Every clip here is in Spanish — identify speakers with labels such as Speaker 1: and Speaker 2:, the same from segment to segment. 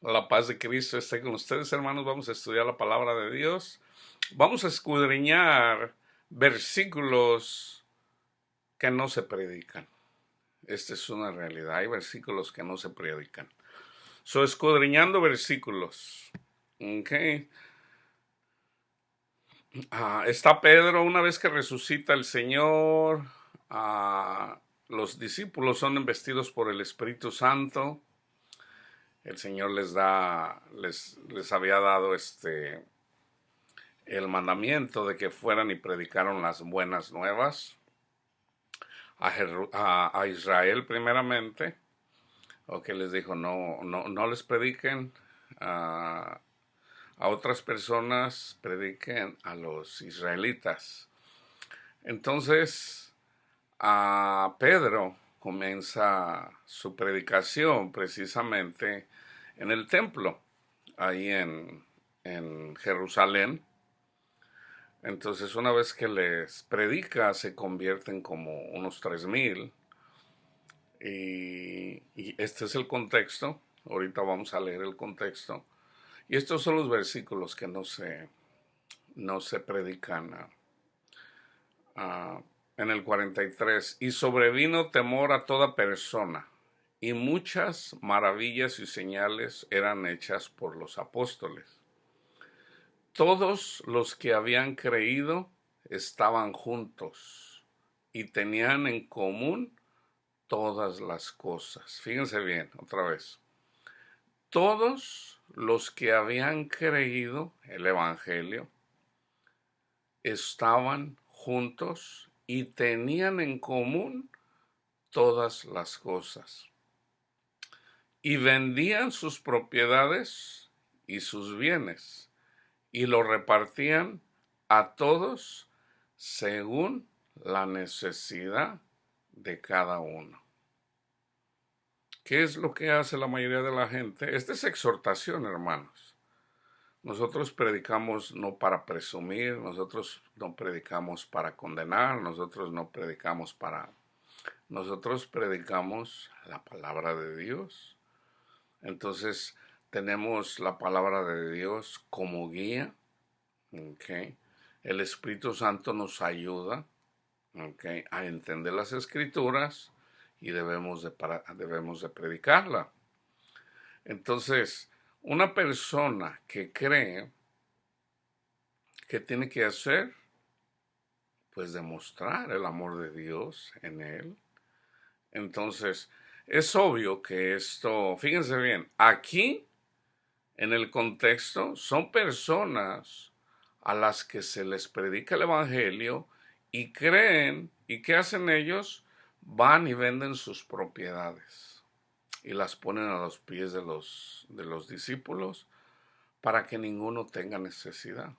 Speaker 1: La paz de Cristo esté con ustedes, hermanos. Vamos a estudiar la palabra de Dios. Vamos a escudriñar versículos que no se predican. Esta es una realidad. Hay versículos que no se predican. Escudriñando versículos. Okay. Está Pedro, una vez que resucita el Señor. Los discípulos son investidos por el Espíritu Santo. El Señor les había dado el mandamiento de que fueran y predicaron las buenas nuevas a Israel primeramente, o que les dijo no les prediquen a otras personas, prediquen a los israelitas. Entonces a Pedro comienza su predicación precisamente en el templo, ahí en Jerusalén. Entonces, una vez que les predica, se convierten como unos 3,000. Y este es el contexto. Ahorita vamos a leer el contexto. Y estos son los versículos que no se predican. En el 43, y sobrevino temor a toda persona, y muchas maravillas y señales eran hechas por los apóstoles. Todos los que habían creído estaban juntos y tenían en común todas las cosas. Fíjense bien, otra vez. Todos los que habían creído el Evangelio estaban juntos y tenían en común todas las cosas. Y vendían sus propiedades y sus bienes y lo repartían a todos según la necesidad de cada uno. ¿Qué es lo que hace la mayoría de la gente? Esta es exhortación, hermanos. Nosotros predicamos no para presumir, nosotros no predicamos para condenar, nosotros predicamos la palabra de Dios. Entonces, tenemos la palabra de Dios como guía. Okay. El Espíritu Santo nos ayuda, okay, a entender las Escrituras y debemos de predicarla. Entonces, una persona que cree, ¿qué tiene que hacer? Pues demostrar el amor de Dios en él. Entonces, es obvio que esto, fíjense bien, aquí en el contexto son personas a las que se les predica el Evangelio y creen. ¿Y qué hacen ellos? Van y venden sus propiedades y las ponen a los pies de los discípulos para que ninguno tenga necesidad.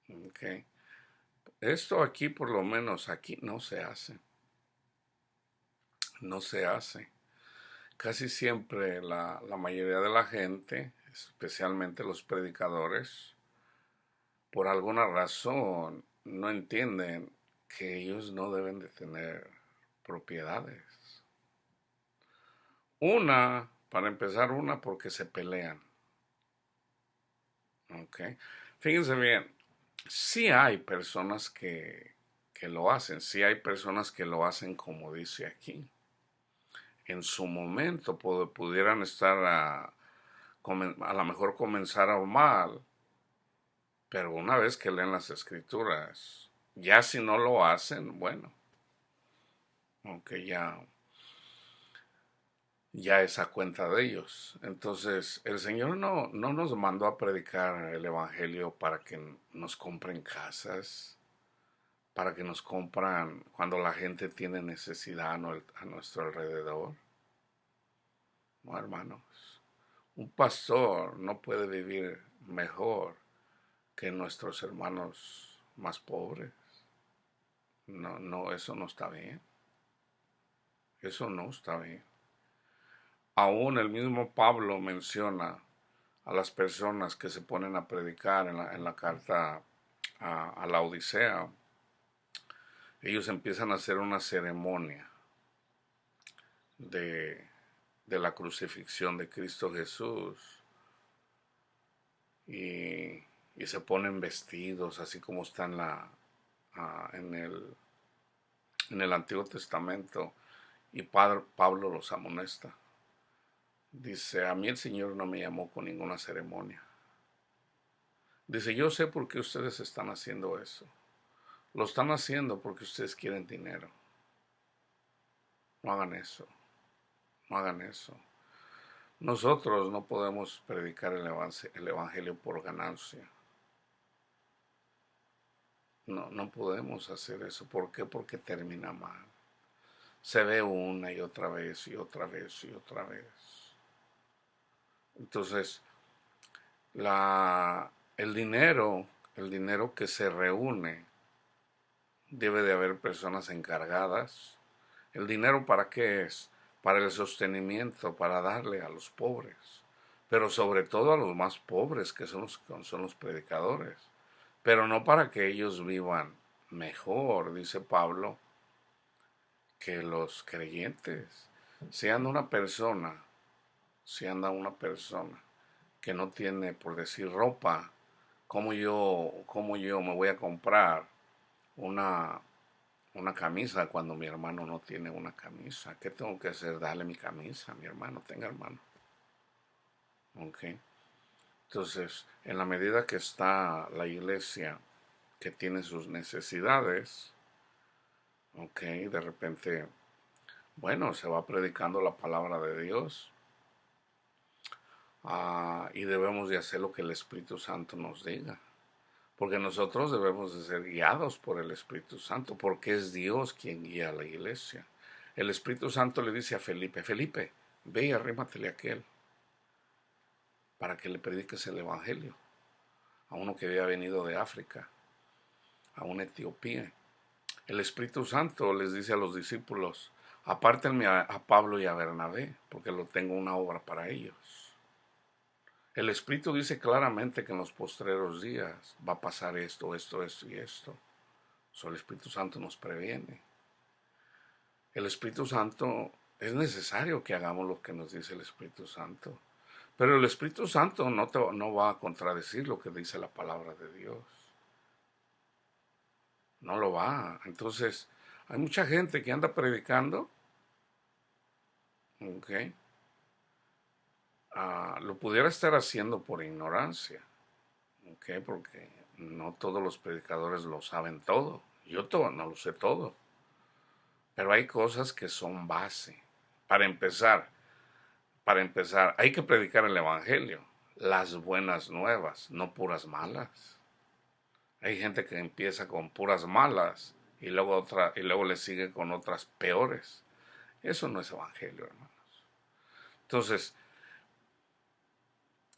Speaker 1: Okay. Esto aquí, por lo menos aquí, no se hace. No se hace. Casi siempre la mayoría de la gente, especialmente los predicadores, por alguna razón no entienden que ellos no deben de tener propiedades. Para empezar, porque se pelean. Okay. Fíjense bien, sí hay personas que lo hacen, sí hay personas que lo hacen como dice aquí. En su momento pudieran estar a lo mejor comenzaron mal, pero una vez que leen las escrituras, ya si no lo hacen, bueno, aunque ya es a cuenta de ellos. Entonces, el Señor no nos mandó a predicar el Evangelio para que nos compren casas, para que nos compran cuando la gente tiene necesidad a nuestro alrededor. No, hermanos. Un pastor no puede vivir mejor que nuestros hermanos más pobres. No, eso no está bien. Eso no está bien. Aún el mismo Pablo menciona a las personas que se ponen a predicar en la carta a la Odisea. Ellos empiezan a hacer una ceremonia de de la crucifixión de Cristo Jesús y se ponen vestidos así como está en el Antiguo Testamento, y Pablo los amonesta. Dice, a mí el Señor no me llamó con ninguna ceremonia. Dice, yo sé por qué ustedes están haciendo eso. Lo están haciendo porque ustedes quieren dinero. No hagan eso. No hagan eso. Nosotros no podemos predicar el evangelio por ganancia. No, no podemos hacer eso. ¿Por qué? Porque termina mal. Se ve una y otra vez y otra vez y otra vez. Entonces, el dinero que se reúne, debe de haber personas encargadas. ¿El dinero para qué es? Para el sostenimiento, para darle a los pobres, pero sobre todo a los más pobres, que son los predicadores, pero no para que ellos vivan mejor, dice Pablo, que los creyentes. Si anda una persona, si anda una persona que no tiene, por decir, ropa, ¿cómo yo me voy a comprar una camisa cuando mi hermano no tiene una camisa? ¿Qué tengo que hacer? Darle mi camisa a mi hermano. Tenga, hermano. Ok. Entonces, en la medida que está la iglesia que tiene sus necesidades, ok, de repente, bueno, se va predicando la palabra de Dios, y debemos de hacer lo que el Espíritu Santo nos diga. Porque nosotros debemos de ser guiados por el Espíritu Santo, porque es Dios quien guía a la iglesia. El Espíritu Santo le dice a Felipe, Felipe, ve y arrímatele a aquel, para que le prediques el Evangelio, a uno que había venido de África, a una Etiopía. El Espíritu Santo les dice a los discípulos, apártenme a Pablo y a Bernabé, porque lo tengo una obra para ellos. El Espíritu dice claramente que en los postreros días va a pasar esto, esto, esto y esto. El Espíritu Santo nos previene. El Espíritu Santo, es necesario que hagamos lo que nos dice el Espíritu Santo. Pero el Espíritu Santo no va a contradecir lo que dice la palabra de Dios. No lo va. Entonces, hay mucha gente que anda predicando, ¿ok? Lo pudiera estar haciendo por ignorancia, ¿ok? Porque no todos los predicadores lo saben todo. Yo no lo sé todo. Pero hay cosas que son base. Para empezar, hay que predicar el Evangelio, las buenas nuevas, no puras malas. Hay gente que empieza con puras malas y luego le sigue con otras peores. Eso no es Evangelio, hermanos. Entonces,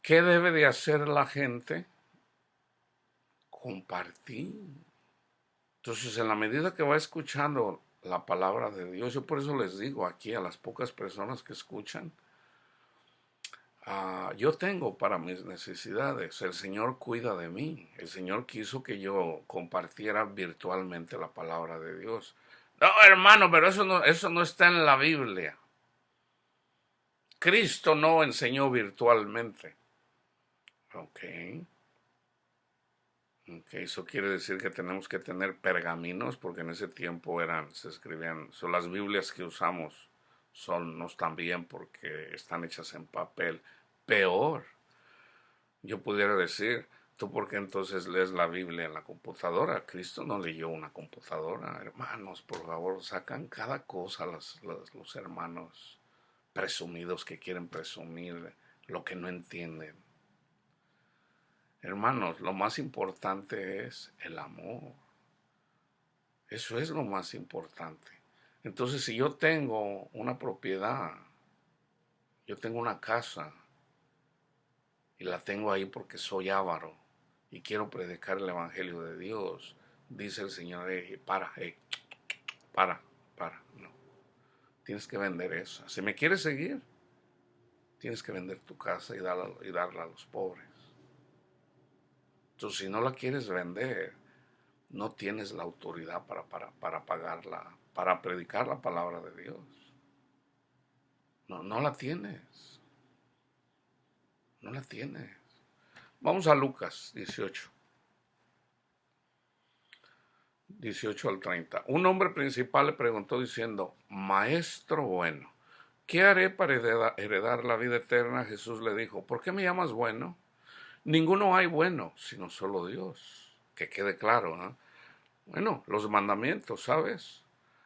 Speaker 1: ¿qué debe de hacer la gente? Compartir. Entonces, en la medida que va escuchando la palabra de Dios, yo por eso les digo aquí a las pocas personas que escuchan, yo tengo para mis necesidades, el Señor cuida de mí, el Señor quiso que yo compartiera virtualmente la palabra de Dios. No, hermano, pero eso no está en la Biblia. Cristo no enseñó virtualmente. Ok. Eso quiere decir que tenemos que tener pergaminos, porque en ese tiempo se escribían, son las Biblias que usamos no están bien porque están hechas en papel. Peor, yo pudiera decir, ¿tú por qué entonces lees la Biblia en la computadora? Cristo no leyó una computadora. Hermanos, por favor, sacan cada cosa los hermanos presumidos que quieren presumir lo que no entienden. Hermanos, lo más importante es el amor. Eso es lo más importante. Entonces, si yo tengo una propiedad, yo tengo una casa, y la tengo ahí porque soy avaro y quiero predicar el Evangelio de Dios, dice el Señor, para, no. Tienes que vender eso. Si me quieres seguir, tienes que vender tu casa y darla a los pobres. Entonces, si no la quieres vender, no tienes la autoridad para pagarla, para predicar la palabra de Dios. No, no la tienes. No la tienes. Vamos a Lucas 18 al 30. Un hombre principal le preguntó diciendo, Maestro bueno, ¿qué haré para heredar la vida eterna? Jesús le dijo, ¿por qué me llamas bueno? Ninguno hay bueno, sino solo Dios. Que quede claro, ¿no? Bueno, los mandamientos, ¿sabes?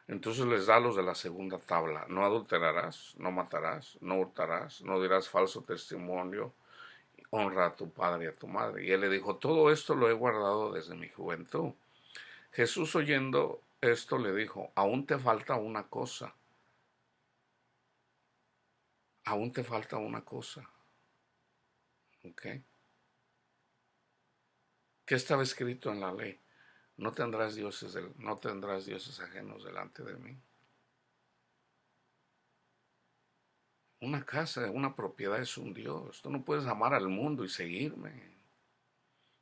Speaker 1: Entonces les da los de la segunda tabla. No adulterarás, no matarás, no hurtarás, no dirás falso testimonio, honra a tu padre y a tu madre. Y él le dijo, todo esto lo he guardado desde mi juventud. Jesús oyendo esto le dijo, aún te falta una cosa, aún te falta una cosa. ¿Ok? ¿Qué estaba escrito en la ley? No tendrás dioses ajenos delante de mí. Una casa, una propiedad es un Dios. Tú no puedes amar al mundo y seguirme.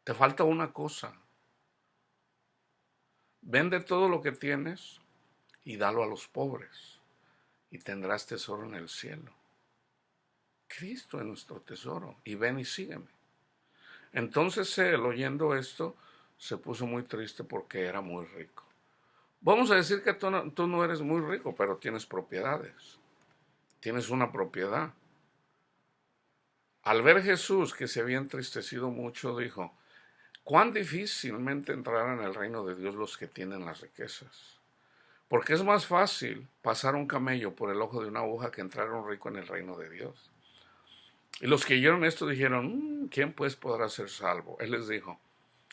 Speaker 1: Te falta una cosa. Vende todo lo que tienes y dalo a los pobres y tendrás tesoro en el cielo. Cristo es nuestro tesoro y ven y sígueme. Entonces él, oyendo esto, se puso muy triste porque era muy rico. Vamos a decir que tú no eres muy rico, pero tienes propiedades. Tienes una propiedad. Al ver Jesús que se había entristecido mucho, dijo, cuán difícilmente entrarán en el reino de Dios los que tienen las riquezas. Porque es más fácil pasar un camello por el ojo de una aguja que entrar un rico en el reino de Dios. Y los que oyeron esto dijeron, ¿quién pues podrá ser salvo? Él les dijo,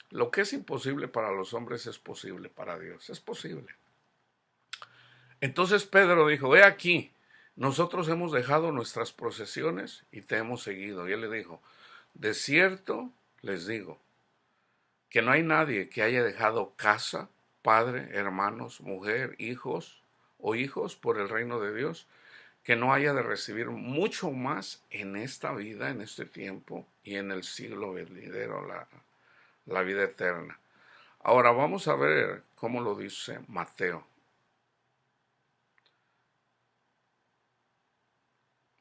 Speaker 1: lo que es imposible para los hombres es posible para Dios. Es posible. Entonces Pedro dijo, he aquí, nosotros hemos dejado nuestras posesiones y te hemos seguido. Y él le dijo, de cierto les digo, que no hay nadie que haya dejado casa, padre, hermanos, mujer, hijos o hijos por el reino de Dios, que no haya de recibir mucho más en esta vida, en este tiempo y en el siglo venidero, la vida eterna. Ahora vamos a ver cómo lo dice Mateo.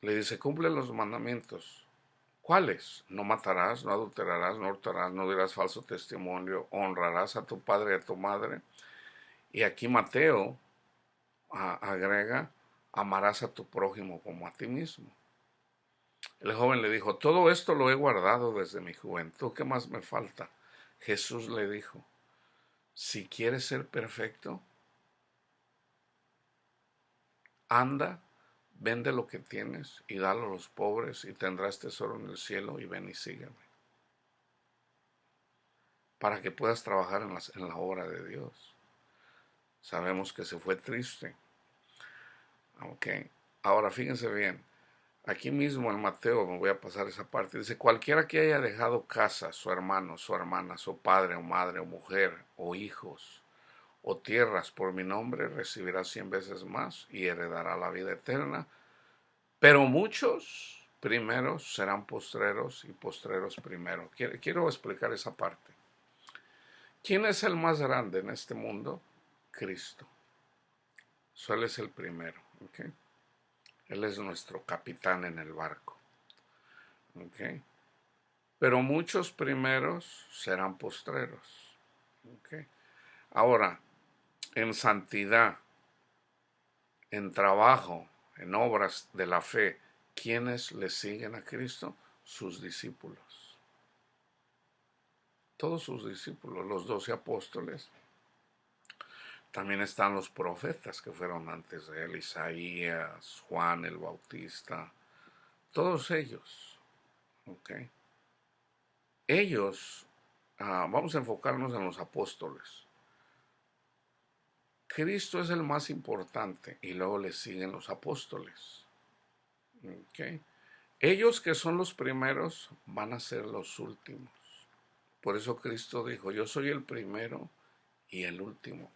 Speaker 1: Le dice, cumple los mandamientos. ¿Cuáles? No matarás, no adulterarás, no hurtarás, no dirás falso testimonio, honrarás a tu padre y a tu madre. Y aquí Mateo agrega, amarás a tu prójimo como a ti mismo. El joven le dijo, todo esto lo he guardado desde mi juventud, ¿qué más me falta? Jesús le dijo, si quieres ser perfecto, anda, vende lo que tienes y dalo a los pobres y tendrás tesoro en el cielo y ven y sígueme. Para que puedas trabajar en la obra de Dios. Sabemos que se fue triste. Ok, ahora fíjense bien. Aquí mismo en Mateo, me voy a pasar esa parte, dice, cualquiera que haya dejado casa, su hermano, su hermana, su padre o madre o mujer o hijos o tierras por mi nombre, recibirá 100 veces más y heredará la vida eterna. Pero muchos primeros serán postreros y postreros primero. Quiero explicar esa parte. ¿Quién es el más grande en este mundo? Cristo. Él es el primero. ¿Okay? Él es nuestro capitán en el barco. ¿Okay? Pero muchos primeros serán postreros. ¿Okay? Ahora, en santidad, en trabajo, en obras de la fe, ¿quiénes le siguen a Cristo? Sus discípulos. Todos sus discípulos, los 12 apóstoles. También están los profetas que fueron antes de él, Isaías, Juan el Bautista, todos ellos. ¿Okay? Ellos, vamos a enfocarnos en los apóstoles. Cristo es el más importante y luego le siguen los apóstoles. ¿Okay? Ellos que son los primeros van a ser los últimos. Por eso Cristo dijo, yo soy el primero y el último.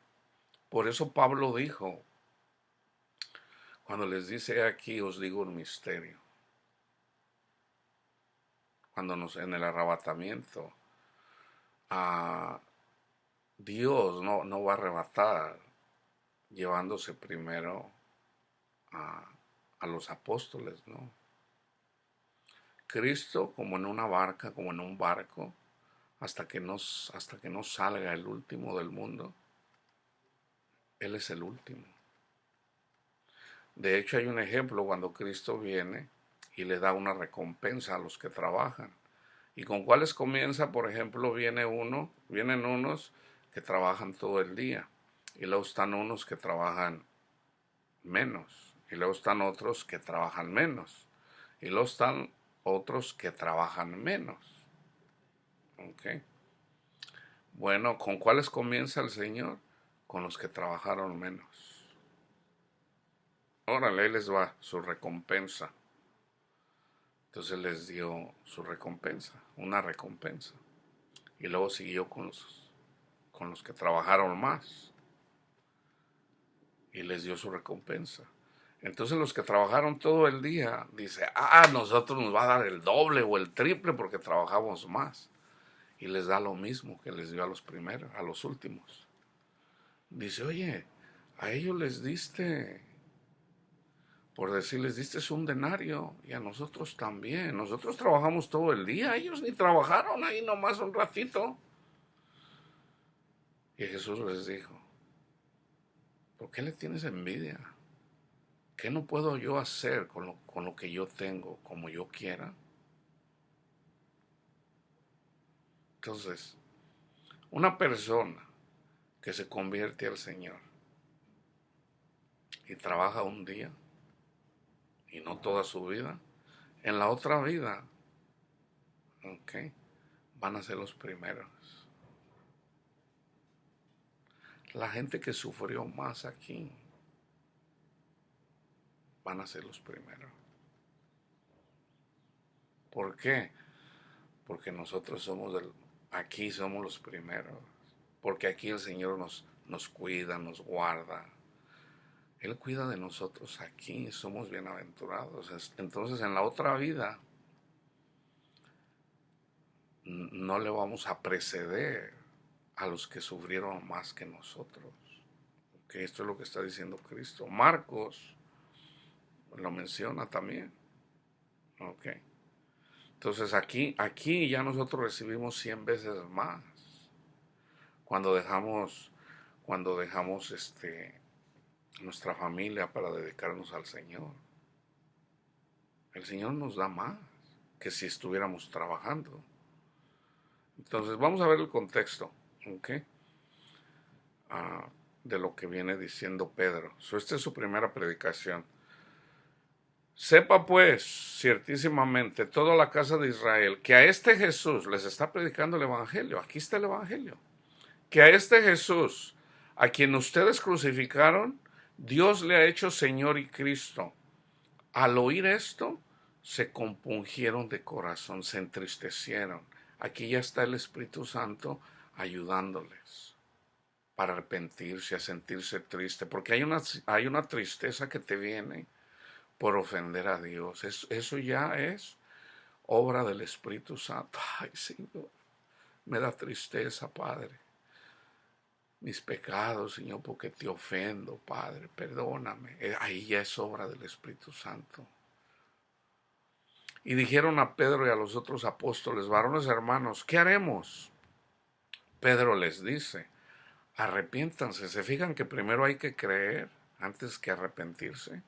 Speaker 1: Por eso Pablo dijo, cuando les dice aquí os digo un misterio, cuando en el arrebatamiento, Dios no va a arrebatar llevándose primero a los apóstoles, no. Cristo, como en una barca, como en un barco, hasta que no salga el último del mundo, Él es el último. De hecho, hay un ejemplo cuando Cristo viene y le da una recompensa a los que trabajan. ¿Y con cuáles comienza? Por ejemplo, vienen unos que trabajan todo el día, y luego están unos que trabajan menos, y luego están otros que trabajan menos, y luego están otros que trabajan menos. ¿Ok? Bueno, ¿con cuáles comienza el Señor? Con los que trabajaron menos. Órale, ahí les va su recompensa. Entonces les dio su recompensa, una recompensa. Y luego siguió con los que trabajaron más. Y les dio su recompensa. Entonces los que trabajaron todo el día, dice, nosotros nos va a dar el doble o el triple porque trabajamos más. Y les da lo mismo que les dio a los primeros, a los últimos. Dice, oye, a ellos les diste, por decirles, diste un denario, y a nosotros también. Nosotros trabajamos todo el día, ellos ni trabajaron, ahí nomás un ratito. Y Jesús les dijo, ¿por qué le tienes envidia? ¿Qué no puedo yo hacer con lo que yo tengo como yo quiera? Entonces, una persona que se convierte al Señor y trabaja un día y no toda su vida, en la otra vida, ¿ok?, van a ser los primeros. La gente que sufrió más aquí van a ser los primeros. ¿Por qué? Porque nosotros aquí somos los primeros. Porque aquí el Señor nos cuida, nos guarda. Él cuida de nosotros aquí, somos bienaventurados. Entonces en la otra vida no le vamos a preceder a los que sufrieron más que nosotros. Que esto es lo que está diciendo Cristo. Marcos lo menciona también. Ok. Entonces aquí ya nosotros recibimos 100 veces más cuando dejamos nuestra familia para dedicarnos al Señor. El Señor nos da más que si estuviéramos trabajando. Entonces vamos a ver el contexto, ¿ok?, de lo que viene diciendo Pedro. Esta es su primera predicación. Sepa pues ciertísimamente toda la casa de Israel que a este Jesús les está predicando el Evangelio. Aquí está el Evangelio. Que a este Jesús, a quien ustedes crucificaron, Dios le ha hecho Señor y Cristo. Al oír esto, se compungieron de corazón, se entristecieron. Aquí ya está el Espíritu Santo ayudándoles para arrepentirse, a sentirse triste, porque hay una tristeza que te viene por ofender a Dios. Eso ya es obra del Espíritu Santo. Ay, Señor, me da tristeza, Padre, mis pecados, Señor, porque te ofendo, Padre, perdóname. Ahí ya es obra del Espíritu Santo. Y dijeron a Pedro y a los otros apóstoles, varones hermanos, ¿qué haremos? Pedro les dice, arrepiéntanse. ¿Se fijan que primero hay que creer antes que arrepentirse?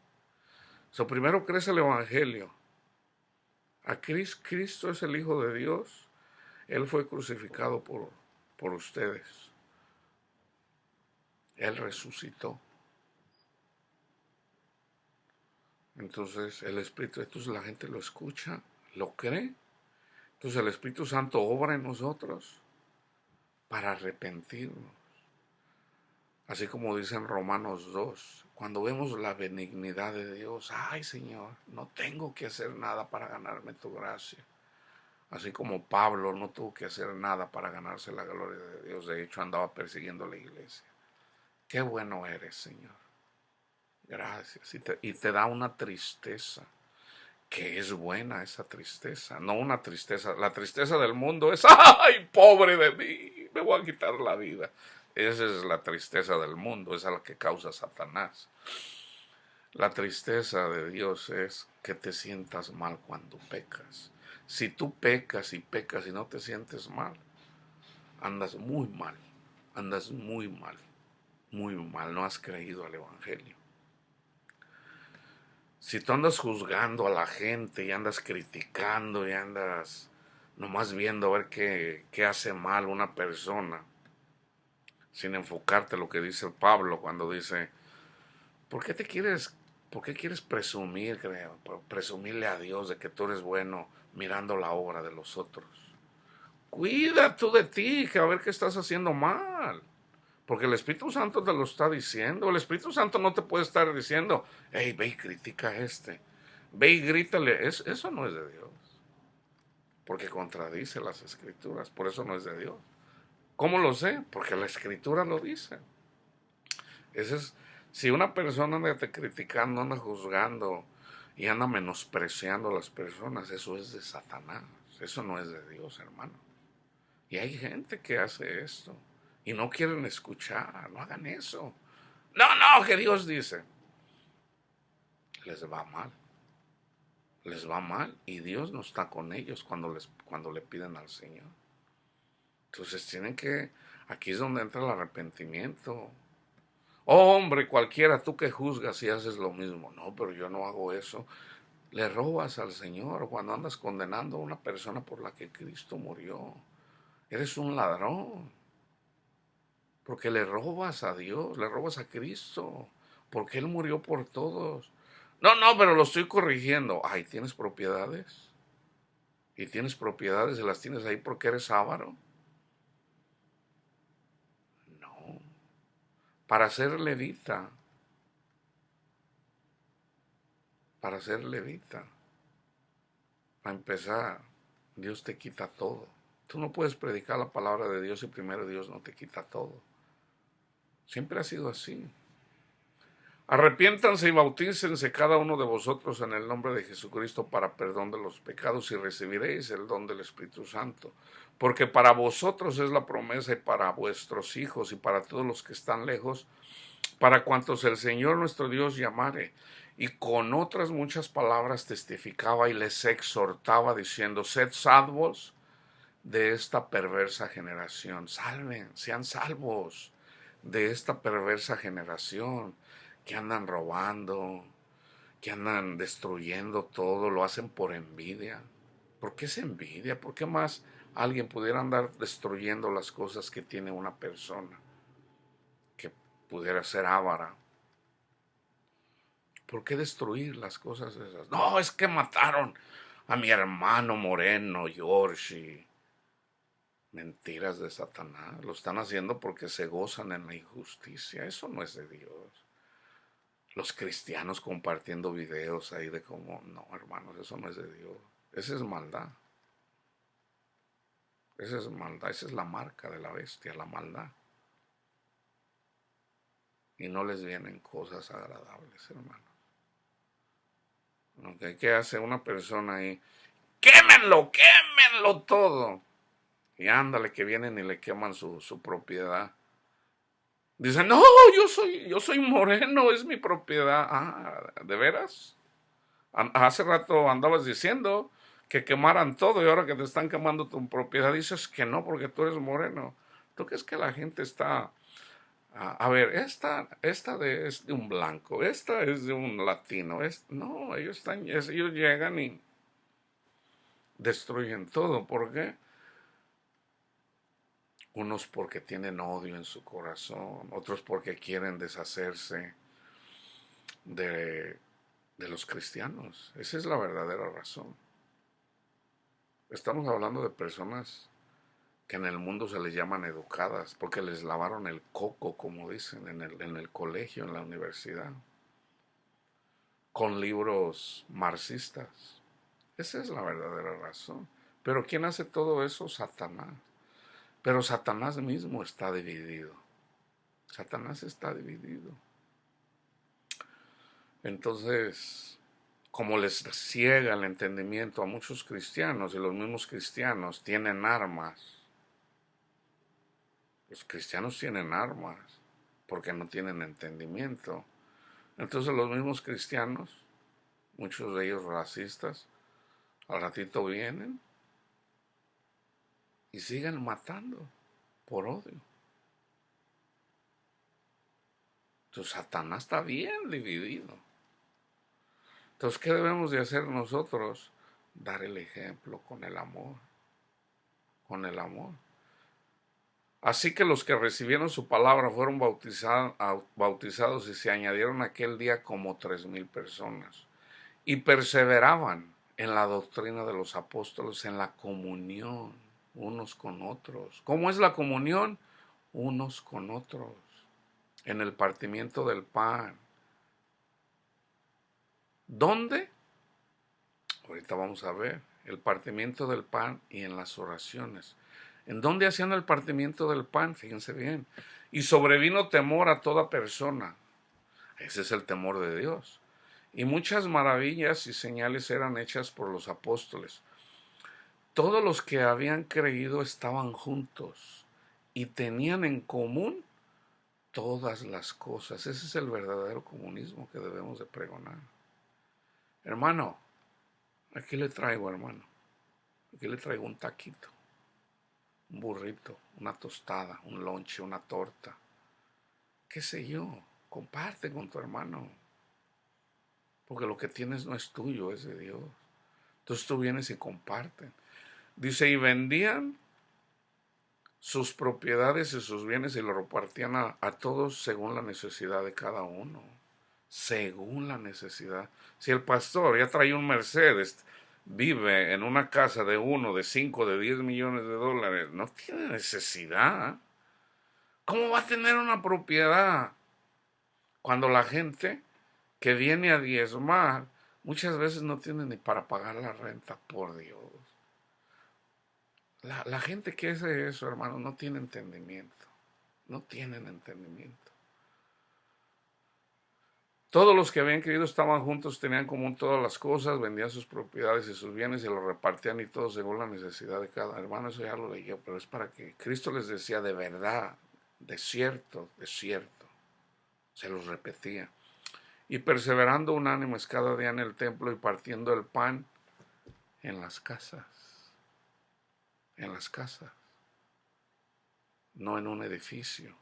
Speaker 1: Primero crees el Evangelio. Cristo es el Hijo de Dios. Él fue crucificado por ustedes. Él resucitó. Entonces entonces la gente lo escucha, lo cree. Entonces el Espíritu Santo obra en nosotros para arrepentirnos. Así como dice en Romanos 2, cuando vemos la benignidad de Dios, ay, Señor, no tengo que hacer nada para ganarme tu gracia. Así como Pablo no tuvo que hacer nada para ganarse la gloria de Dios. De hecho, andaba persiguiendo la iglesia. Qué bueno eres, Señor. Gracias. Y te da una tristeza, que es buena esa tristeza. No una tristeza. La tristeza del mundo es, ¡ay, pobre de mí! Me voy a quitar la vida. Esa es la tristeza del mundo. Esa es la que causa Satanás. La tristeza de Dios es que te sientas mal cuando pecas. Si tú pecas y no te sientes mal, andas muy mal, andas muy mal, no has creído al Evangelio. Si tú andas juzgando a la gente y andas criticando y andas nomás viendo a ver qué hace mal una persona, sin enfocarte en lo que dice Pablo cuando dice, ¿por qué te quieres, por qué quieres presumir, creo, presumirle a Dios de que tú eres bueno mirando la obra de los otros? Cuida tú de ti, que a ver qué estás haciendo mal. Porque el Espíritu Santo te lo está diciendo. El Espíritu Santo no te puede estar diciendo, hey, ve y critica a este. Ve y grítale. Eso no es de Dios. Porque contradice las Escrituras. Por eso no es de Dios. ¿Cómo lo sé? Porque la Escritura lo dice. Ese es, si una persona anda te criticando, anda juzgando y anda menospreciando a las personas, eso es de Satanás. Eso no es de Dios, hermano. Y hay gente que hace esto y no quieren escuchar, no hagan eso. No, no, que Dios dice. Les va mal, les va mal y Dios no está con ellos cuando le piden al Señor. Entonces tienen que, aquí es donde entra el arrepentimiento. Oh, hombre, cualquiera, tú que juzgas y haces lo mismo. No, pero yo no hago eso. Le robas al Señor cuando andas condenando a una persona por la que Cristo murió. Eres un ladrón. Porque le robas a Dios, le robas a Cristo. Porque Él murió por todos. No, no, pero lo estoy corrigiendo. Ay, ¿tienes propiedades? ¿Y tienes propiedades y las tienes ahí porque eres avaro? No. Para ser levita, para ser levita, para empezar, Dios te quita todo. Tú no puedes predicar la palabra de Dios y primero Dios no te quita todo. Siempre ha sido así. Arrepiéntanse y bautícense cada uno de vosotros en el nombre de Jesucristo para perdón de los pecados y recibiréis el don del Espíritu Santo. Porque para vosotros es la promesa y para vuestros hijos y para todos los que están lejos, para cuantos el Señor nuestro Dios llamare. Y con otras muchas palabras testificaba y les exhortaba diciendo, sed salvos de esta perversa generación. Salven, sean salvos de esta perversa generación que andan robando, que andan destruyendo todo, lo hacen por envidia. ¿Por qué es envidia? ¿Por qué más alguien pudiera andar destruyendo las cosas que tiene una persona? Que pudiera ser avara. ¿Por qué destruir las cosas esas? No, es que mataron a mi hermano Moreno, George. Mentiras de Satanás. Lo están haciendo porque se gozan en la injusticia. Eso no es de Dios. Los cristianos compartiendo videos ahí de cómo, no, hermanos, eso no es de Dios. Esa es maldad. Esa es maldad. Esa es la marca de la bestia, la maldad. Y no les vienen cosas agradables, hermanos. Okay, ¿qué hace una persona ahí? ¡Quémenlo! ¡Quémenlo todo! Y ándale que vienen y le queman su propiedad. Dicen, no, yo soy moreno, es mi propiedad. Ah, ¿de veras? Hace rato andabas diciendo que quemaran todo y ahora que te están quemando tu propiedad dices que no porque tú eres moreno. ¿Tú crees que la gente está... A ver, esta es de un blanco, esta es de un latino. No, ellos llegan y destruyen todo. ¿Por qué? Unos porque tienen odio en su corazón, otros porque quieren deshacerse de, de los cristianos. Esa es la verdadera razón. Estamos hablando de personas que en el mundo se les llaman educadas porque les lavaron el coco, como dicen, en el colegio, en la universidad, con libros marxistas. Esa es la verdadera razón. Pero ¿quién hace todo eso? Satanás. Pero Satanás mismo está dividido. Satanás está dividido. Entonces, como les ciega el entendimiento a muchos cristianos y los mismos cristianos tienen armas, los cristianos tienen armas porque no tienen entendimiento Entonces los mismos cristianos, muchos de ellos racistas, al ratito vienen y siguen matando por odio. Entonces Satanás está bien dividido. Entonces, ¿qué debemos de hacer nosotros? Dar el ejemplo con el amor. Con el amor. Así que los que recibieron su palabra fueron bautizados y se añadieron aquel día como 3,000 personas. Y perseveraban en la doctrina de los apóstoles, en la comunión unos con otros. ¿Cómo es la comunión? Unos con otros. En el partimiento del pan. ¿Dónde? Ahorita vamos a ver. El partimiento del pan y en las oraciones. ¿En dónde hacían el partimiento del pan? Fíjense bien. Y sobrevino temor a toda persona. Ese es el temor de Dios. Y muchas maravillas y señales eran hechas por los apóstoles. Todos los que habían creído estaban juntos y tenían en común todas las cosas. Ese es el verdadero comunismo que debemos de pregonar. Hermano, aquí le traigo, hermano. Aquí le traigo un taquito, un burrito, una tostada, un lonche, una torta. ¿Qué sé yo? Comparte con tu hermano. Porque lo que tienes no es tuyo, es de Dios. Entonces tú vienes y comparten. Dice, y vendían sus propiedades y sus bienes y lo repartían a todos según la necesidad de cada uno. Según la necesidad. Si el pastor ya trae un Mercedes, vive en una casa de 1, de 5, de 10 millones de dólares, no tiene necesidad. ¿Cómo va a tener una propiedad? Cuando la gente que viene a diezmar muchas veces no tiene ni para pagar la renta, por Dios. La gente que hace eso, hermano, no tiene entendimiento. No tienen entendimiento. Todos los que habían creído estaban juntos, tenían común todas las cosas, vendían sus propiedades y sus bienes y los repartían y todo según la necesidad de cada hermano. Eso ya lo leí yo, pero es para que Cristo les decía de verdad, de cierto, se los repetía. Y perseverando unánimes cada día en el templo y partiendo el pan en las casas, no en un edificio.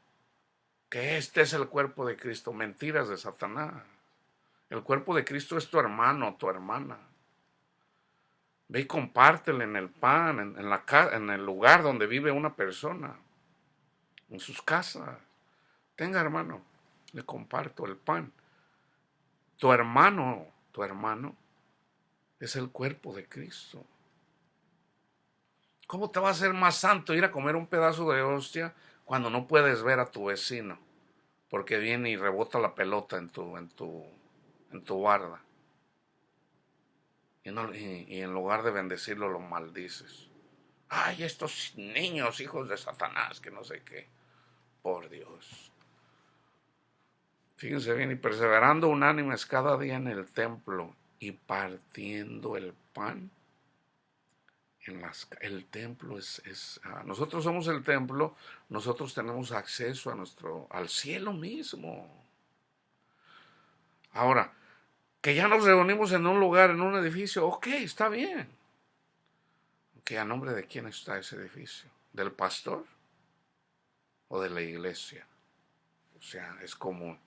Speaker 1: Que este es el cuerpo de Cristo, mentiras de Satanás. El cuerpo de Cristo es tu hermano, tu hermana. Ve y compártele en el pan, en el lugar donde vive una persona, en sus casas. Tenga, hermano, le comparto el pan. Tu hermano es el cuerpo de Cristo. ¿Cómo te va a hacer más santo ir a comer un pedazo de hostia cuando no puedes ver a tu vecino? Porque viene y rebota la pelota en tu barda. Y en lugar de bendecirlo, lo maldices. Ay, estos niños, hijos de Satanás, que no sé qué. Por Dios. Fíjense bien, y perseverando unánimes cada día en el templo y partiendo el pan. El templo nosotros somos el templo, nosotros tenemos acceso al cielo mismo. Ahora, que ya nos reunimos en un lugar, en un edificio, ok, está bien. Ok, ¿a nombre de quién está ese edificio? ¿Del pastor o de la iglesia? O sea, es común.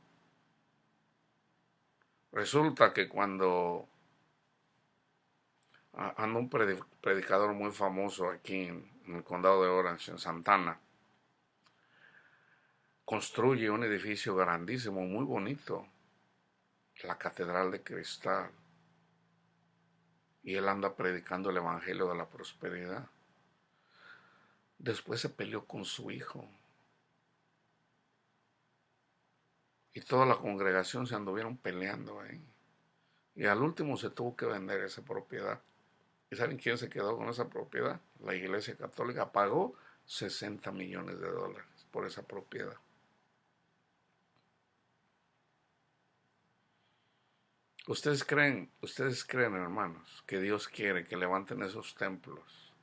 Speaker 1: Resulta que cuando anda un predicador muy famoso aquí en el condado de Orange, en Santana, construye un edificio grandísimo, muy bonito, la Catedral de Cristal, y él anda predicando el Evangelio de la Prosperidad. Después se peleó con su hijo, y toda la congregación se anduvieron peleando ahí. Y al último se tuvo que vender esa propiedad. ¿Y saben quién se quedó con esa propiedad? La Iglesia Católica pagó 60 millones de dólares por esa propiedad. Ustedes creen, hermanos, que Dios quiere que levanten esos templos?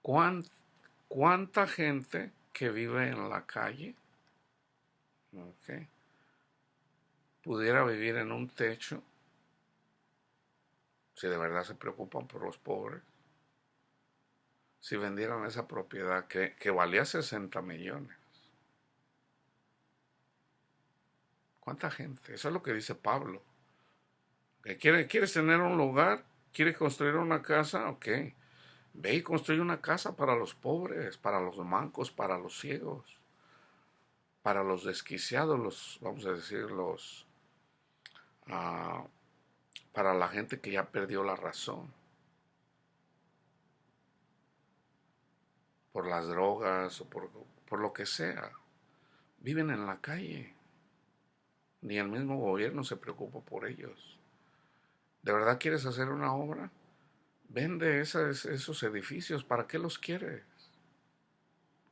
Speaker 1: ¿Cuánta gente que vive en la calle, okay, pudiera vivir en un techo, si de verdad se preocupan por los pobres, si vendieran esa propiedad que valía 60 millones. ¿Cuánta gente? Eso es lo que dice Pablo. ¿Quieres tener un lugar? ¿Quieres construir una casa? Ok. Ve y construye una casa para los pobres, para los mancos, para los ciegos, para los desquiciados, vamos a decir, ah, para la gente que ya perdió la razón por las drogas o por lo que sea. Viven en la calle. Ni el mismo gobierno se preocupa por ellos. ¿De verdad quieres hacer una obra? Vende esos edificios. ¿Para qué los quieres?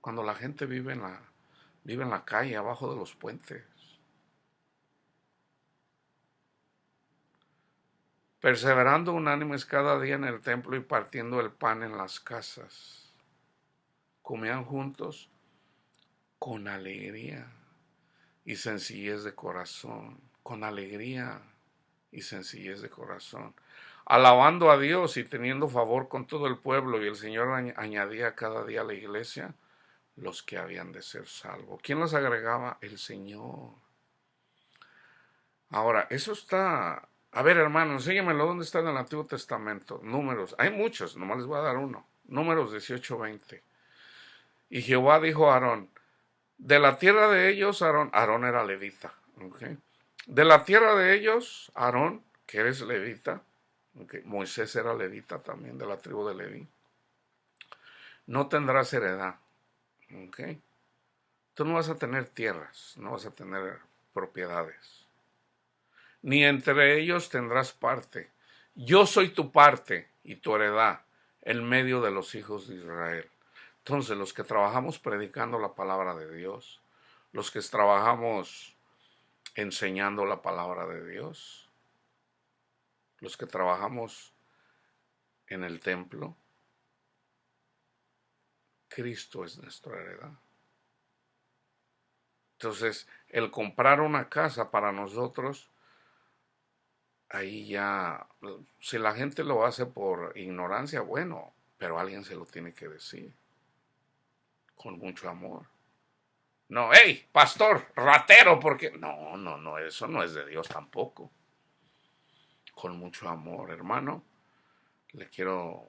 Speaker 1: Cuando la gente vive en la calle, abajo de los puentes. Perseverando unánimes cada día en el templo y partiendo el pan en las casas. Comían juntos con alegría y sencillez de corazón. Con alegría y sencillez de corazón. Alabando a Dios y teniendo favor con todo el pueblo. Y el Señor añadía cada día a la iglesia los que habían de ser salvos. ¿Quién los agregaba? El Señor. Ahora, eso está... A ver, hermano, enséñamelo dónde está en el Antiguo Testamento. Números. Hay muchos, nomás les voy a dar uno. Números 18:20. Y Jehová dijo a Aarón, de la tierra de ellos, Aarón era levita. ¿Okay? De la tierra de ellos, Aarón, que eres levita, okay, Moisés era levita también, de la tribu de Leví, no tendrás heredad. ¿Okay? Tú no vas a tener tierras, no vas a tener propiedades. Ni entre ellos tendrás parte. Yo soy tu parte y tu heredad en medio de los hijos de Israel. Entonces, los que trabajamos predicando la palabra de Dios, los que trabajamos enseñando la palabra de Dios, los que trabajamos en el templo, Cristo es nuestra heredad. Entonces, el comprar una casa para nosotros, ahí ya, si la gente lo hace por ignorancia, bueno, pero alguien se lo tiene que decir, con mucho amor. No, hey, pastor, ratero, porque... No, eso no es de Dios tampoco. Con mucho amor, hermano, le quiero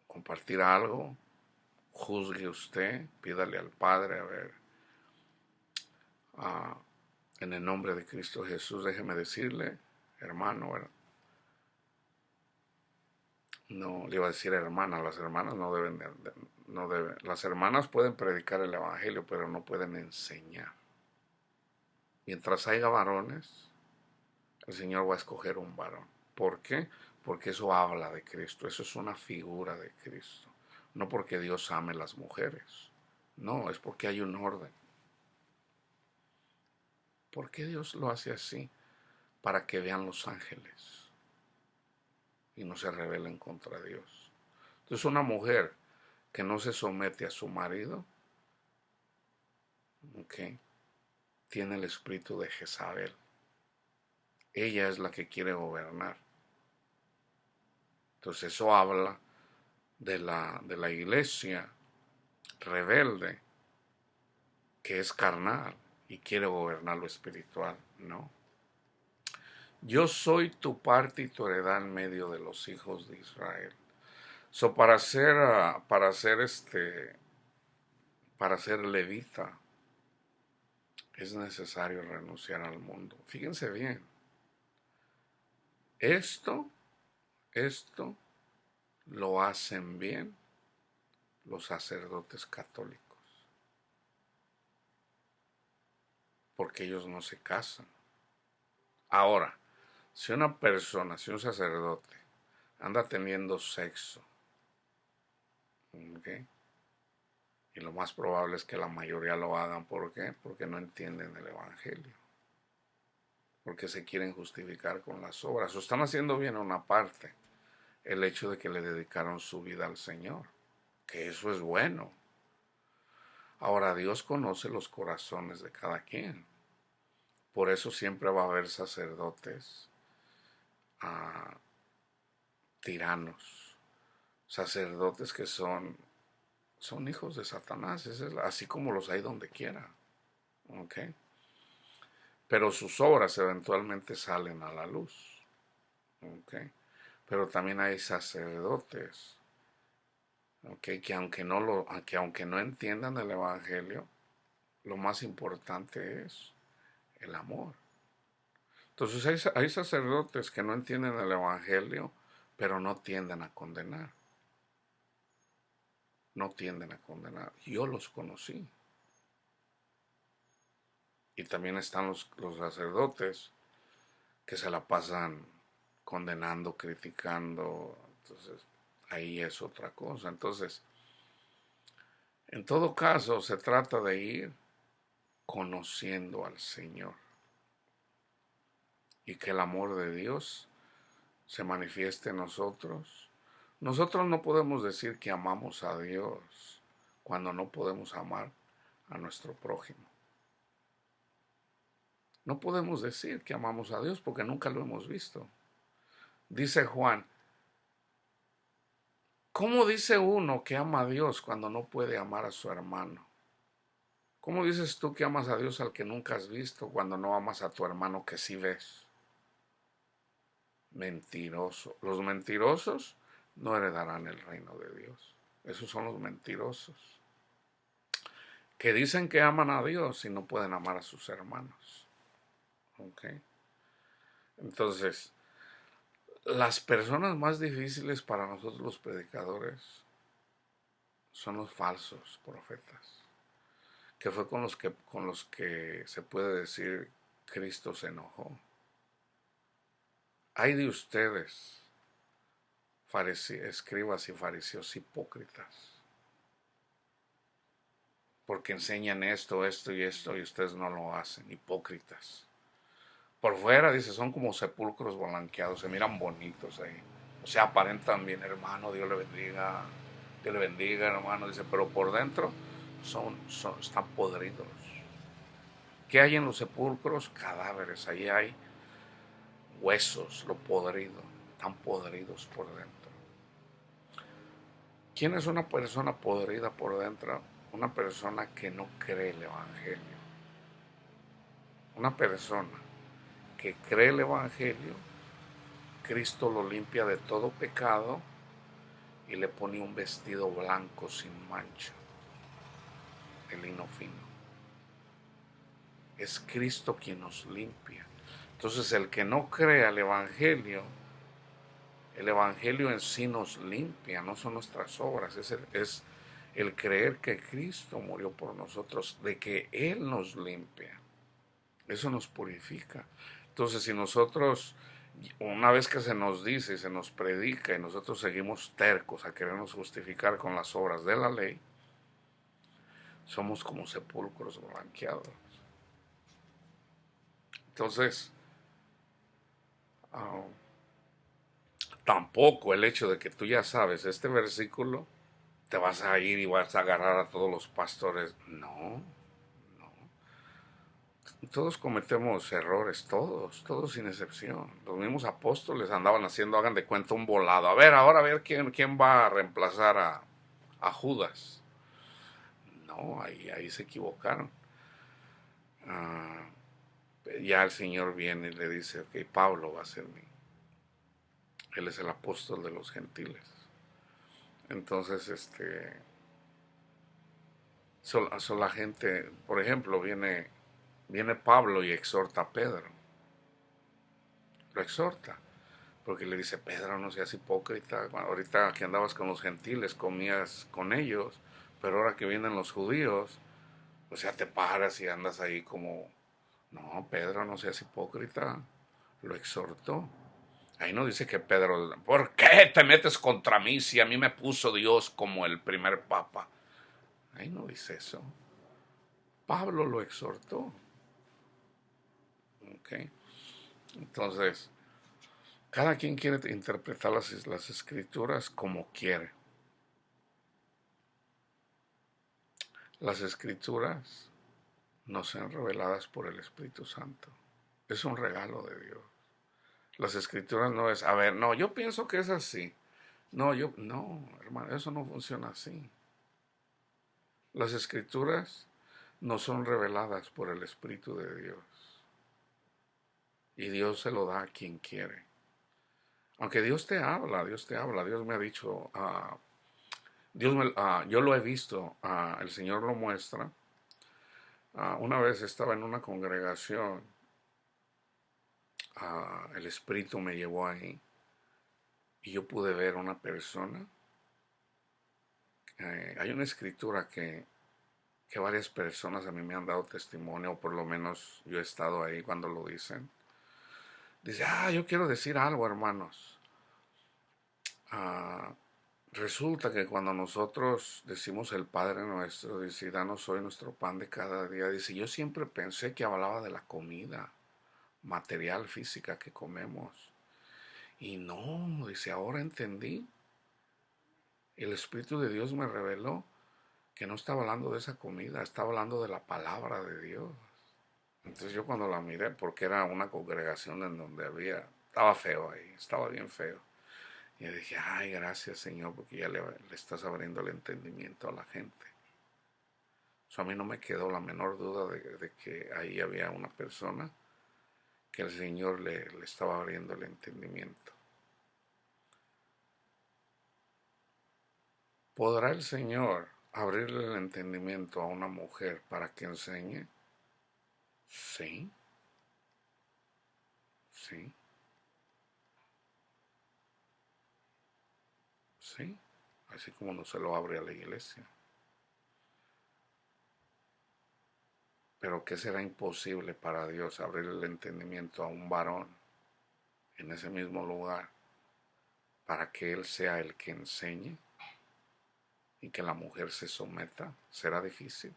Speaker 1: compartir algo. Juzgue usted, pídale al Padre, a ver, en el nombre de Cristo Jesús, déjeme decirle, hermano, no, le iba a decir hermana, las hermanas no deben, las hermanas pueden predicar el evangelio, pero no pueden enseñar. Mientras haya varones, el Señor va a escoger un varón. ¿Por qué? Porque eso habla de Cristo, eso es una figura de Cristo. No porque Dios ame las mujeres, no, es porque hay un orden. ¿Por qué Dios lo hace así? Para que vean los ángeles y no se rebelen contra Dios. Entonces, una mujer que no se somete a su marido, ¿okay?, tiene el espíritu de Jezabel. Ella es la que quiere gobernar. Entonces, eso habla de la iglesia rebelde, que es carnal y quiere gobernar lo espiritual. No. Yo soy tu parte y tu heredad en medio de los hijos de Israel. So, para ser levita, es necesario renunciar al mundo. Fíjense bien. Esto lo hacen bien los sacerdotes católicos. Porque ellos no se casan. Ahora, si un sacerdote anda teniendo sexo, ¿okay?, y lo más probable es que la mayoría lo hagan, ¿por qué? Porque no entienden el evangelio. Porque se quieren justificar con las obras. O están haciendo bien una parte, el hecho de que le dedicaron su vida al Señor, que eso es bueno. Ahora, Dios conoce los corazones de cada quien. Por eso siempre va a haber sacerdotes tiranos, sacerdotes que son hijos de Satanás, así como los hay donde quiera. ¿Ok? Pero sus obras eventualmente salen a la luz. ¿Ok? Pero también hay sacerdotes, ¿ok? Que aunque no entiendan el Evangelio, lo más importante es el amor. Entonces hay sacerdotes que no entienden el Evangelio, pero no tienden a condenar. No tienden a condenar. Yo los conocí. Y también están los sacerdotes que se la pasan condenando, criticando. Entonces, ahí es otra cosa. Entonces, en todo caso, se trata de ir conociendo al Señor y que el amor de Dios se manifieste en nosotros. Nosotros no podemos decir que amamos a Dios cuando no podemos amar a nuestro prójimo. No podemos decir que amamos a Dios porque nunca lo hemos visto. Dice Juan, ¿cómo dice uno que ama a Dios cuando no puede amar a su hermano? ¿Cómo dices tú que amas a Dios al que nunca has visto cuando no amas a tu hermano que sí ves? Mentiroso. Los mentirosos no heredarán el reino de Dios. Esos son los mentirosos, que dicen que aman a Dios y no pueden amar a sus hermanos. ¿Ok? Entonces, las personas más difíciles para nosotros los predicadores son los falsos profetas, que fue con los que se puede decir Cristo se enojó. Hay de ustedes, escribas y fariseos hipócritas, porque enseñan esto, esto y esto, y ustedes no lo hacen, hipócritas. Por fuera, dice, son como sepulcros blanqueados, se miran bonitos ahí. O sea, aparentan bien, hermano, Dios le bendiga, hermano, dice, pero por dentro están podridos. ¿Qué hay en los sepulcros? Cadáveres, ahí hay huesos, lo podrido, están podridos por dentro. ¿Quién es una persona podrida por dentro? Una persona que no cree el Evangelio. Una persona que cree el Evangelio, Cristo lo limpia de todo pecado y le pone un vestido blanco sin mancha, de lino fino. Es Cristo quien nos limpia. Entonces el que no crea el Evangelio en sí nos limpia, no son nuestras obras, es el creer que Cristo murió por nosotros, de que Él nos limpia. Eso nos purifica. Entonces, si nosotros, una vez que se nos dice y se nos predica y nosotros seguimos tercos a querernos justificar con las obras de la ley, somos como sepulcros blanqueados. Entonces, tampoco el hecho de que tú ya sabes este versículo, te vas a ir y vas a agarrar a todos los pastores. No. Todos cometemos errores, todos sin excepción. Los mismos apóstoles andaban haciendo, hagan de cuenta, un volado. A ver quién va a reemplazar a Judas. No, ahí se equivocaron. Ya el Señor viene y le dice, ok, Pablo va a ser él es el apóstol de los gentiles. Entonces, la gente, por ejemplo, viene Pablo y exhorta a Pedro. Lo exhorta. Porque le dice, Pedro, no seas hipócrita. Ahorita que andabas con los gentiles, comías con ellos, pero ahora que vienen los judíos, o sea, te paras y andas ahí como, no, Pedro, no seas hipócrita. Lo exhortó. Ahí no dice que Pedro, ¿por qué te metes contra mí si a mí me puso Dios como el primer papa? Ahí no dice eso. Pablo lo exhortó. ¿Ok? Entonces, cada quien quiere interpretar las escrituras como quiere. Las escrituras nos sean reveladas por el Espíritu Santo. Es un regalo de Dios. Las escrituras no es, a ver, no, yo pienso que es así. No, hermano, eso no funciona así. Las escrituras no son reveladas por el Espíritu de Dios. Y Dios se lo da a quien quiere. Aunque Dios te habla, Dios me ha dicho, yo lo he visto, el Señor lo muestra. Una vez estaba en una congregación, el Espíritu me llevó ahí y yo pude ver una persona. Hay una escritura que varias personas a mí me han dado testimonio, o por lo menos yo he estado ahí cuando lo dicen. Dice, yo quiero decir algo, hermanos. Ah, Resulta que cuando nosotros decimos el Padre nuestro, dice, danos hoy nuestro pan de cada día, dice, yo siempre pensé que hablaba de la comida material, física que comemos. Y no, dice, ahora entendí. El Espíritu de Dios me reveló que no estaba hablando de esa comida, estaba hablando de la palabra de Dios. Entonces yo cuando la miré, porque era una congregación en donde estaba feo ahí, estaba bien feo. Y yo dije, ay, gracias Señor, porque ya le estás abriendo el entendimiento a la gente. A mí no me quedó la menor duda de que ahí había una persona que el Señor le estaba abriendo el entendimiento. ¿Podrá el Señor abrirle el entendimiento a una mujer para que enseñe? Sí, sí, sí. Así como no se lo abre a la iglesia. Pero ¿qué será imposible para Dios abrir el entendimiento a un varón en ese mismo lugar para que Él sea el que enseñe y que la mujer se someta? ¿Será difícil?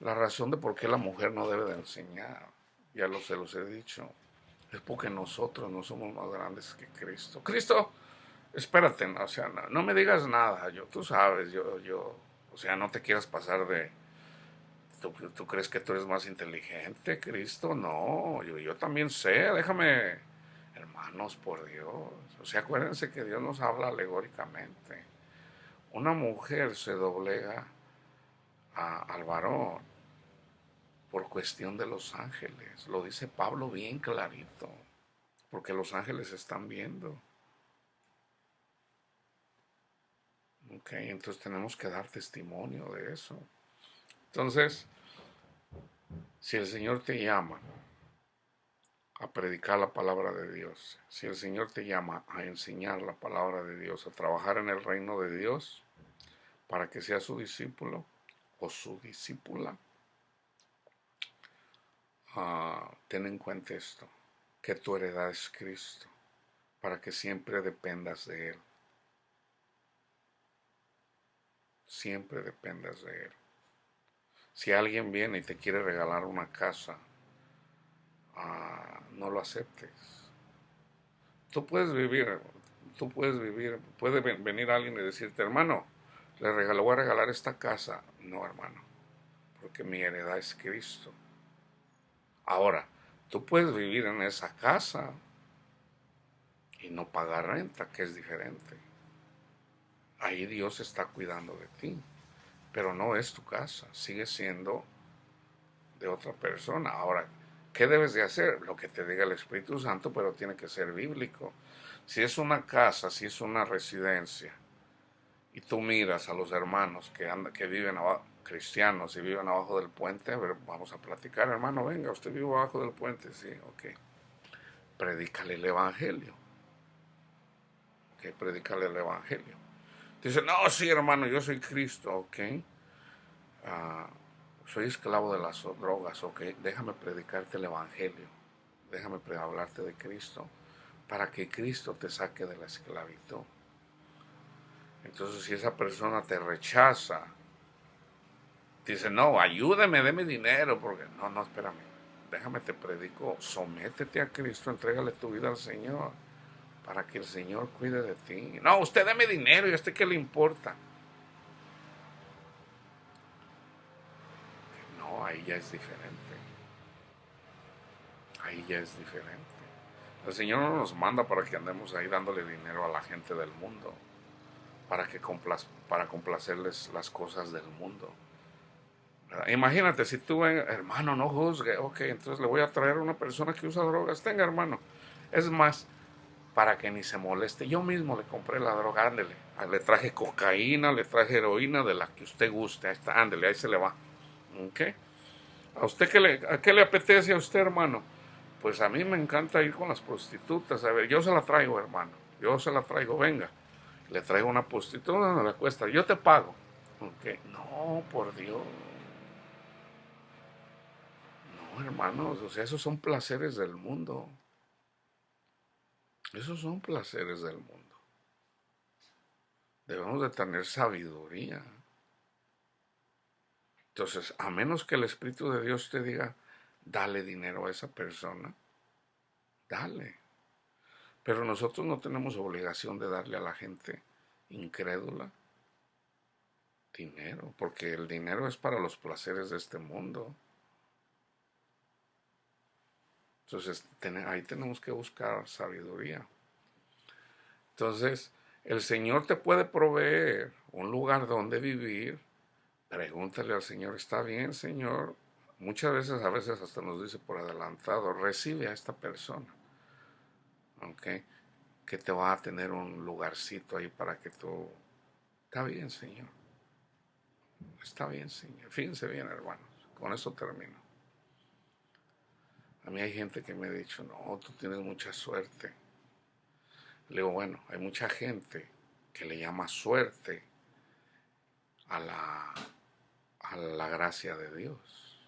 Speaker 1: La razón de por qué la mujer no debe de enseñar, se los he dicho, es porque nosotros no somos más grandes que Cristo. Cristo, espérate, no, o sea, no me digas nada, tú sabes, o sea, no te quieras pasar de. ¿Tú crees que tú eres más inteligente, Cristo? No, yo también sé, déjame, hermanos, por Dios. O sea, acuérdense que Dios nos habla alegóricamente. Una mujer se doblega al varón por cuestión de los ángeles. Lo dice Pablo bien clarito, porque los ángeles están viendo. Ok, entonces tenemos que dar testimonio de eso. Entonces, si el Señor te llama a predicar la palabra de Dios, si el Señor te llama a enseñar la palabra de Dios, a trabajar en el reino de Dios, para que sea su discípulo o su discípula, ten en cuenta esto, que tu heredad es Cristo, para que siempre dependas de Él, siempre dependas de Él. Si alguien viene y te quiere regalar una casa, no lo aceptes. Tú puedes vivir, puede venir alguien y decirte, hermano, voy a regalar esta casa. No, hermano, porque mi heredad es Cristo. Ahora, tú puedes vivir en esa casa y no pagar renta, que es diferente. Ahí Dios está cuidando de ti, pero no es tu casa, sigue siendo de otra persona. Ahora, ¿qué debes de hacer? Lo que te diga el Espíritu Santo, pero tiene que ser bíblico. Si es una casa, si es una residencia, y tú miras a los hermanos que viven abajo, cristianos y viven abajo del puente, a ver, vamos a platicar, hermano, venga, usted vive abajo del puente, sí, ok. Predícale el Evangelio. Ok, predícale el Evangelio. Dice, no, sí, hermano, yo soy Cristo, ok. Soy esclavo de las drogas, ok. Déjame predicarte el Evangelio. Déjame hablarte de Cristo para que Cristo te saque de la esclavitud. Entonces, si esa persona te rechaza, dice, no, ayúdame, deme dinero, porque no, espérame, déjame te predico, sométete a Cristo, entrégale tu vida al Señor, para que el Señor cuide de ti. No, usted deme dinero, ¿y a usted qué le importa? no, ahí ya es diferente. Ahí ya es diferente. El Señor no nos manda para que andemos ahí dándole dinero a la gente del mundo, para complacerles las cosas del mundo. ¿Verdad? Imagínate, si tú ven, hermano, no juzgue, ok, entonces le voy a traer a una persona que usa drogas, tenga hermano. Es más, para que ni se moleste, yo mismo le compré la droga, ándele. Le traje cocaína, le traje heroína, de la que usted guste, ahí está, ándele, ahí se le va. ¿Ok? ¿A qué le apetece a usted, hermano? Pues a mí me encanta ir con las prostitutas. A ver, yo se la traigo, hermano. Yo se la traigo, venga. Le traigo una prostituta, no le cuesta. Yo te pago. ¿Ok? No, por Dios. No, hermanos. O sea, esos son placeres del mundo. Esos son placeres del mundo. Debemos de tener sabiduría. Entonces, a menos que el Espíritu de Dios te diga, dale dinero a esa persona, dale. Pero nosotros no tenemos obligación de darle a la gente incrédula dinero, porque el dinero es para los placeres de este mundo. Entonces, ahí tenemos que buscar sabiduría. Entonces, el Señor te puede proveer un lugar donde vivir. Pregúntale al Señor, ¿está bien, Señor? A veces hasta nos dice por adelantado, recibe a esta persona, ¿ok? Que te va a tener un lugarcito ahí para que tú... Está bien, Señor. Está bien, Señor. Fíjense bien, hermanos. Con eso termino. A mí hay gente que me ha dicho, no, tú tienes mucha suerte. Le digo, bueno, hay mucha gente que le llama suerte a la gracia de Dios.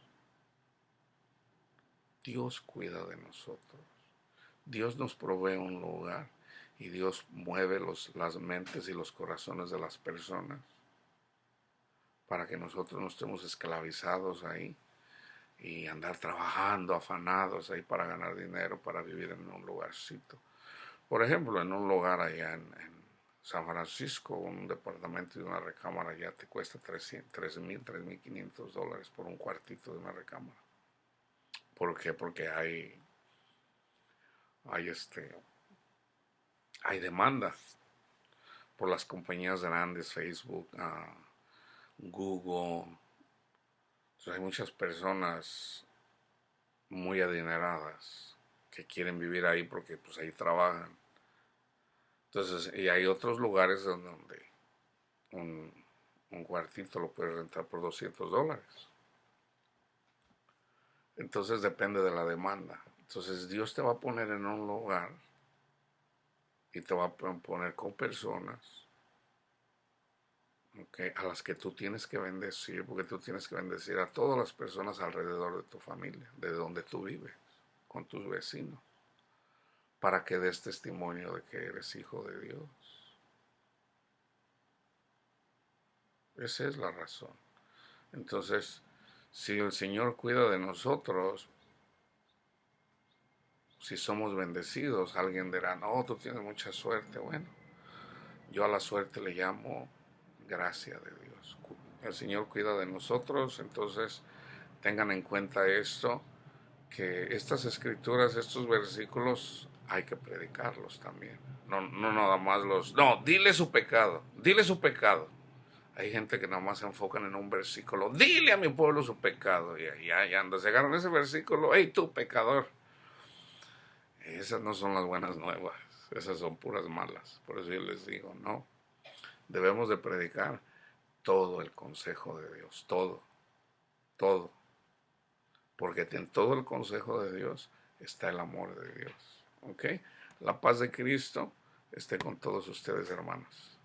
Speaker 1: Dios cuida de nosotros. Dios nos provee un lugar y Dios mueve las mentes y los corazones de las personas para que nosotros no estemos esclavizados ahí y andar trabajando, afanados ahí para ganar dinero, para vivir en un lugarcito. Por ejemplo, en un lugar allá en San Francisco, un departamento de una recámara ya te cuesta $3,500 por un cuartito de una recámara. ¿Por qué? Porque hay, hay demanda por las compañías grandes, Facebook, Google. Entonces hay muchas personas muy adineradas que quieren vivir ahí porque pues ahí trabajan. Entonces, y hay otros lugares donde un cuartito lo puedes rentar por $200. Entonces depende de la demanda. Entonces Dios te va a poner en un lugar y te va a poner con personas, ¿okay?, a las que tú tienes que bendecir, porque tú tienes que bendecir a todas las personas alrededor de tu familia, de donde tú vives, con tus vecinos, para que des testimonio de que eres hijo de Dios. Esa es la razón. Entonces, si el Señor cuida de nosotros, si somos bendecidos, alguien dirá, no, tú tienes mucha suerte. Bueno, yo a la suerte le llamo gracia de Dios. El Señor cuida de nosotros, entonces tengan en cuenta esto, que estas escrituras, estos versículos, hay que predicarlos también. No, no nada más no, dile su pecado, dile su pecado. Hay gente que nada más se enfocan en un versículo, dile a mi pueblo su pecado, y anda, se agarran ese versículo, hey tú pecador. Esas no son las buenas nuevas, esas son puras malas. Por eso yo les digo, no, debemos de predicar todo el consejo de Dios, todo, todo. Porque en todo el consejo de Dios está el amor de Dios. ¿Ok? La paz de Cristo esté con todos ustedes, hermanos.